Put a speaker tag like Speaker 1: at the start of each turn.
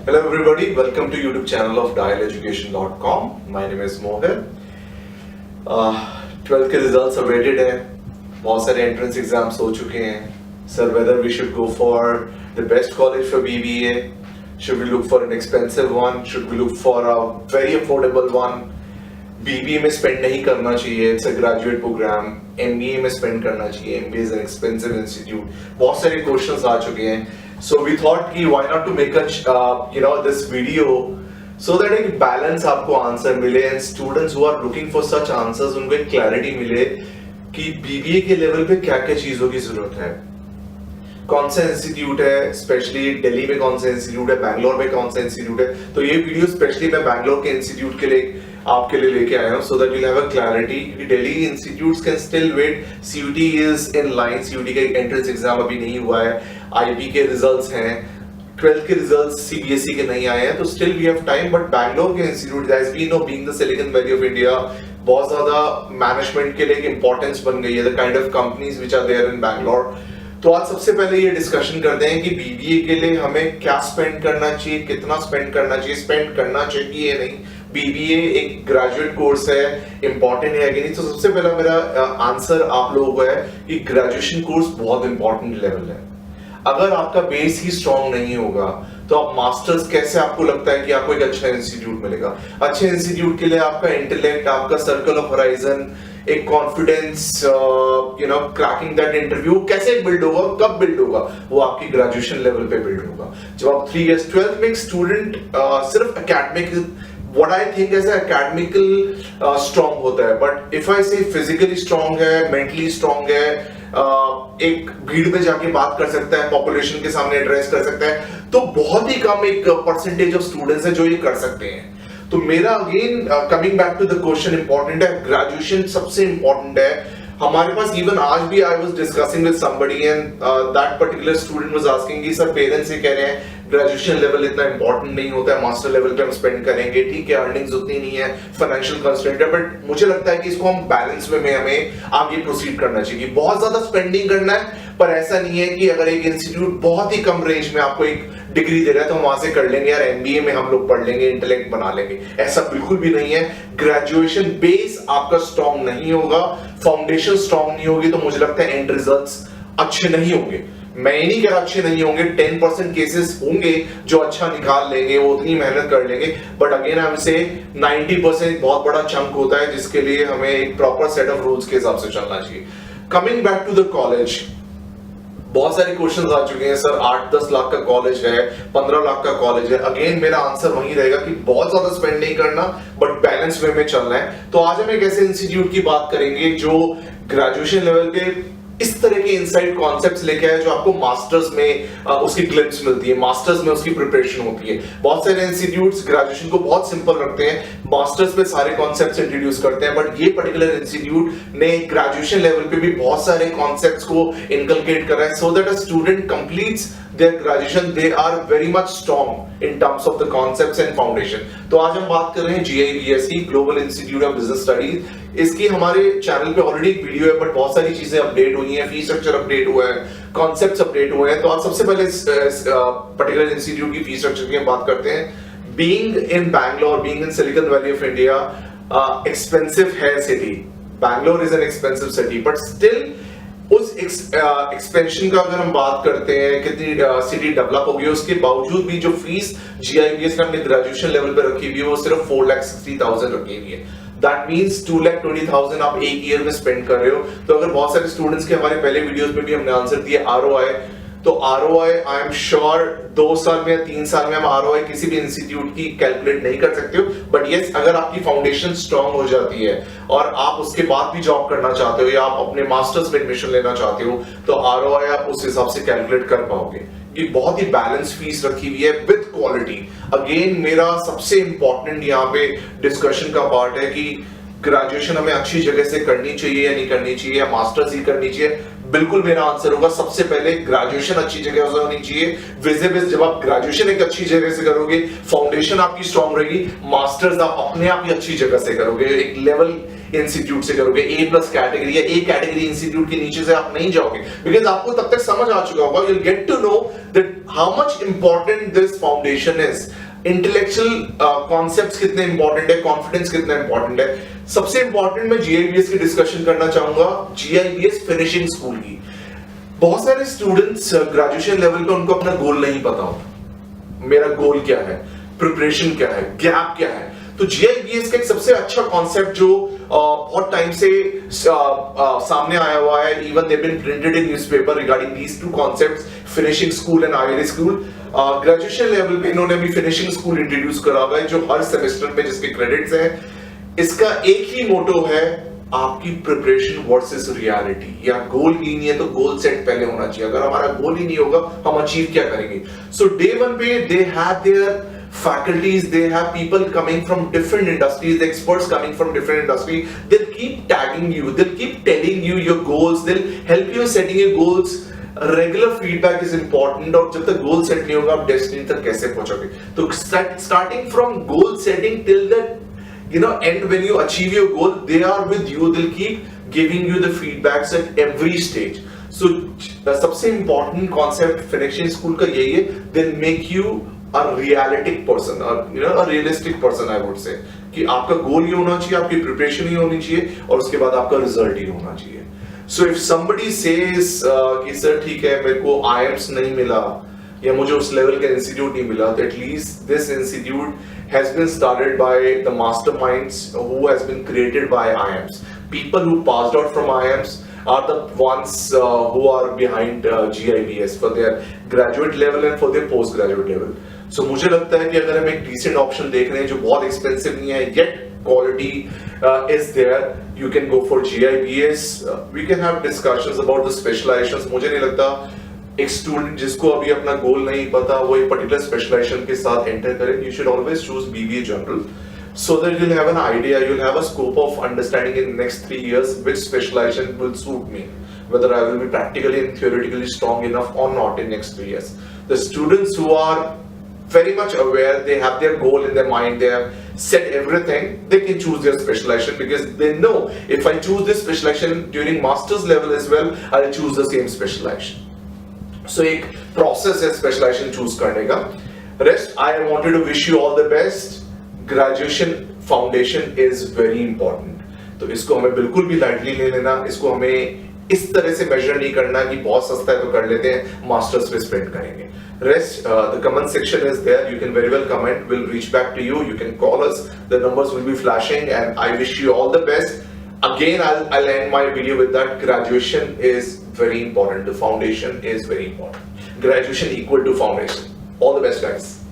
Speaker 1: Hello everybody, welcome to YouTube channel of dialeducation.com. My name is Mohit. 12th के results awaited हैं, बहुत सारे entrance exams हो चुके हैं. Sir whether we should go for the best college for BBA, should we look for an expensive one, should we look for a very affordable one. BBA में spend नहीं करना चाहिए, it's a graduate programme. MBA में spend करना चाहिए, MBA is an expensive institute. बहुत सारे questions आ चुके हैं. So we thought कि why not to make a this video so that एक balance आपको आंसर मिले and students who are looking for such answers उनको एक clarity मिले कि BBA के लेवल पे क्या क्या चीजों की जरूरत है, कौन सा इंस्टीट्यूट है, स्पेशली दिल्ली में कौन सा इंस्टीट्यूट है, बैंगलोर में कौन सा इंस्टीट्यूट है. तो ये वीडियो स्पेशली मैं बैंगलोर के इंस्टीट्यूट के लिए आपके लिए लेके आया हूं so that you'll have a clarity. Delhi institutes can still wait. CUT is in line. CUT का एंट्रेंस एग्जाम अभी नहीं हुआ है. IB के रिजल्ट्स हैं, 12th के रिजल्ट्स CBSE के नहीं आए हैं, तो still we have time. But Bangalore के institute as we know being the Silicon Valley of India, बहुत ज्यादा मैनेजमेंट के लिए एक इंपॉर्टेंस बन गई है, the kind of companies which are there in Bangalore. तो आज सबसे पहले ये डिस्कशन करते हैं कि BBA के लिए हमें क्या स्पेंड करना चाहिए, कितना स्पेंड करना चाहिए, स्पेंड करना चाहिए या नहीं. BBA एक ग्रेजुएट कोर्स है, इंपॉर्टेंट है कि नहीं. तो सबसे पहला मेरा आंसर आप लोगों को है कि ग्रेजुएशन कोर्स बहुत इंपॉर्टेंट लेवल है. अगर आपका बेस ही स्ट्रांग नहीं होगा तो आप मास्टर्स कैसे, आपको लगता है कि आपको एक अच्छा इंस्टीट्यूट मिलेगा. अच्छे इंस्टीट्यूट के लिए आपका इंटेलेक्ट, आपका सर्कल ऑफ होराइजन, एक कॉन्फिडेंस, क्रैकिंग दैट इंटरव्यू कैसे बिल्ड होगा, कब बिल्ड होगा, वो आपकी ग्रेजुएशन लेवल पे बिल्ड होगा. जब आप 3 इयर्स 12th में एक स्टूडेंट सिर्फ academic, what I think as a academical strong होता है, but if I say physically strong है, mentally strong है, एक भीड़ में जाके बात कर सकता है, पॉपुलेशन के सामने एड्रेस कर सकता है, तो बहुत ही कम एक परसेंटेज ऑफ स्टूडेंट्स है जो ये कर सकते हैं. तो मेरा again coming back to the question, important है ग्रेजुएशन, सबसे इंपॉर्टेंट है. हमारे पास इवन आज भी I was discussing with somebody and that particular student was asking कि सर पेरेंट्स ये कह रहे हैं ग्रेजुएशन लेवल इतना इंपॉर्टेंट नहीं होता है, मास्टर लेवल पे हम स्पेंड करेंगे, ठीक है अर्निंग्स उतनी नहीं है, फाइनेंशियल कंस्ट्रेंट है, बट मुझे लगता है कि इसको हम बैलेंस में हमें आगे प्रोसीड करना चाहिए. बहुत ज्यादा स्पेंडिंग करना है, पर ऐसा नहीं है कि अगर एक इंस्टीट्यूट बहुत ही कम रेंज में आपको एक डिग्री दे रहा है तो हम वहां से कर लेंगे, यार MBA में हम लोग पढ़ लेंगे, इंटेलेक्ट बना लेंगे. ऐसा बिल्कुल भी नहीं है. ग्रेजुएशन बेस आपका स्ट्रांग नहीं होगा, फाउंडेशन स्ट्रांग नहीं होगी, तो मुझे लगता है एंड रिजल्ट्स अच्छे नहीं होंगे. मैं ये नहीं कह रहा अच्छे नहीं होंगे, 10% केसेस होंगे जो अच्छा निकाल लेंगे, वो उतनी मेहनत कर लेंगे, बट अगेन हमसे 90% बहुत बड़ा चंक होता है जिसके लिए हमें एक प्रॉपर सेट ऑफ रूल्स के हिसाब से चलना चाहिए. Coming back to the college, बहुत सारे क्वेश्चंस आ चुके हैं. सर 8-10 लाख का कॉलेज है, 15 लाख का कॉलेज है. अगेन मेरा आंसर वही रहेगा कि बहुत ज्यादा स्पेंड नहीं करना, बट बैलेंस वे में चलना है. तो आज हम एक ऐसे इंस्टीट्यूट की बात करेंगे जो ग्रेजुएशन लेवल पे इस तरह के इनसाइड कॉन्सेप्ट्स लेके आए जो आपको मास्टर्स में उसकी ग्लिम्स मिलती है, मास्टर्स में उसकी प्रिपरेशन होती है. बहुत सारे इंस्टीट्यूट्स ग्रेजुएशन को बहुत सिंपल रखते हैं, मास्टर्स पे सारे कॉन्सेप्ट्स इंट्रोड्यूस करते हैं, बट ये पर्टिकुलर इंस्टीट्यूट ने ग्रेजुएशन लेवल पे भी बहुत सारे कॉन्सेप्ट्स को इनकलकेट करा है, so that a student completes their graduation they are very much strong in terms of the concepts and foundation. तो आज हम बात कर रहे हैं GIBSE global institute of business studies. इसकी हमारे चैनल पे ऑलरेडी एक वीडियो है, बट बहुत सारी चीजें अपडेट हुई हैं, फी स्ट्रक्चर अपडेट हुआ है, कॉन्सेप्ट्स अपडेट हुए हैं. तो आज सबसे पहले इस पर्टिकुलर इंस्टीट्यूट की फी स्ट्रक्चर की हम बात करते हैं. Being in Bangalore, being in Silicon Valley of India, expensive है city. Bangalore is an expensive city, but still उस एक्सपेंशन का अगर हम बात करते हैं, कितनी सिटी डेवलप होगी, उसके बावजूद भी जो फीस GIBS ने अपने ग्रेजुएशन लेवल पे रखी हुई है वो सिर्फ 4,60,000 रखी हुई है. दैट मींस 2,20,000 आप एक ईयर में स्पेंड कर रहे हो. तो अगर बहुत सारे स्टूडेंट्स के हमारे पहले वीडियोस में भी हमने आंसर दिया ROI, तो ROI आई एम श्योर 2 साल में या 3 साल में हम ROI किसी भी इंस्टीट्यूट की कैलकुलेट नहीं कर सकते हो. बट यस, अगर आपकी फाउंडेशन स्ट्रांग हो जाती है और आप उसके बाद भी जॉब करना चाहते हो या आप अपने मास्टर्स में एडमिशन लेना चाहते हो, तो ROI आप उस हिसाब से कैलकुलेट कर पाओगे. ये बहुत ही बैलेंस फीस रखी हुई है विद क्वालिटी. अगेन मेरा सबसे इंपॉर्टेंट यहाँ पे डिस्कशन का पार्ट है कि ग्रेजुएशन हमें अच्छी जगह से करनी चाहिए या नहीं करनी चाहिए, या मास्टर्स ही करनी चाहिए. बिल्कुल मेरा आंसर होगा सबसे पहले ग्रेजुएशन अच्छी जगह से होनी चाहिए. विजिबल जब आप ग्रेजुएशन एक अच्छी जगह से करोगे, फाउंडेशन आपकी स्ट्रांग रहेगी, मास्टर्स आप अपने आप ही अच्छी जगह से करोगे, एक लेवल इंस्टीट्यूट से करोगे, A+ कैटेगरी या A कैटेगरी इंस्टीट्यूट के नीचे से आप नहीं जाओगे, बिकॉज आपको तब तक समझ आ चुका होगा, you'll get to know that how much important this foundation is. Intellectual concepts कितने इंपॉर्टेंट है, कॉन्फिडेंस कितना इंपॉर्टेंट है. सबसे इंपॉर्टेंट मैं GIBS की डिस्कशन करना चाहूंगा, GIBS फिनिशिंग स्कूल की. बहुत सारे स्टूडेंट्स ग्रेजुएशन लेवल पे उनको अपना गोल नहीं पता होता, मेरा गोल क्या है, प्रिपरेशन क्या है, गैप क्या है. तो GIBS का एक सबसे अच्छा कॉन्सेप्ट जो बहुत टाइम से सामने आया हुआ है, even they been printed in newspaper regarding these two concepts, finishing school and IIT school. Graduation level पे इन्होंने भी फिनिशिंग स्कूल इंट्रोड्यूस करा हुआ है, जो हर सेमेस्टर में जिसके क्रेडिट्स हैं. इसका एक ही मोटो है, आपकी प्रिपरेशन वर्सेस रियलिटी. या गोल ही नहीं है तो गोल सेट पहले होना चाहिए. अगर हमारा गोल ही नहीं होगा हम अचीव क्या करेंगे. सो डे वन पे they have their faculties, they have people coming from different industries, the experts coming from different industry. They'll keep tagging you, they'll keep telling you your goals, they'll help you setting your goals. Regular feedback is important. और जब तक goal set नहीं होगा आप destiny तक कैसे पहुंचोगे. तो starting from goal setting till the end, when you achieve your goal, they are with you, they'll keep giving you the feedbacks at every stage. So सबसे important concept finishing school का यही है, they'll make you a realistic person, or a realistic person I would say, कि आपका गोल ही होना चाहिए, आपकी preparation ही होनी चाहिए, और उसके बाद आपका रिजल्ट ही होना चाहिए. So if somebody says कि सर ठीक है मेरे को IIMS नहीं मिला या मुझे उस लेवल का इंस्टीट्यूट नहीं मिला, तो at least this institute has been started by the masterminds who has been created by IIMS. People who passed out from IIMS are the ones who are behind GIBS for their graduate level and for their postgraduate level. So मुझे लगता है कि अगर हम एक decent option देख रहे हैं जो बहुत expensive नहीं है, yet quality is there, you can go for GIBS. We can have discussions about the specializations. मुझे नहीं लगता एक स्टूडेंट जिसको अभी अपना गोल नहीं पता वो एक पर्टिकुलर स्पेशलाइजेशन के साथ एंटर करे. You should always choose BBA General, so that you'll have an idea, you'll have a scope of understanding in the next 3 years which specialization will suit me, whether I will be practically and theoretically strong enough or not in next 3 years. The students who are very much aware, they have their goal in their mind, they have set everything, they can choose their specialization because they know if I choose this specialization during master's level as well, I'll choose the same specialization. So एक process है specialization choose करने का. Rest, I wanted to wish you all the best. Graduation foundation is very important. तो इसको हमें बिल्कुल भी lightly नहीं लेना, इसको हमें इस तरह से measure नहीं करना कि बहुत सस्ता है तो कर लेते हैं, masters पे spend करेंगे. Rest, the comment section is there. You can very well comment. We'll reach back to you. You can call us. The numbers will be flashing, and I wish you all the best. Again, I'll end my video with that. Graduation is very important. The foundation is very important. Graduation equal to foundation. All the best, guys.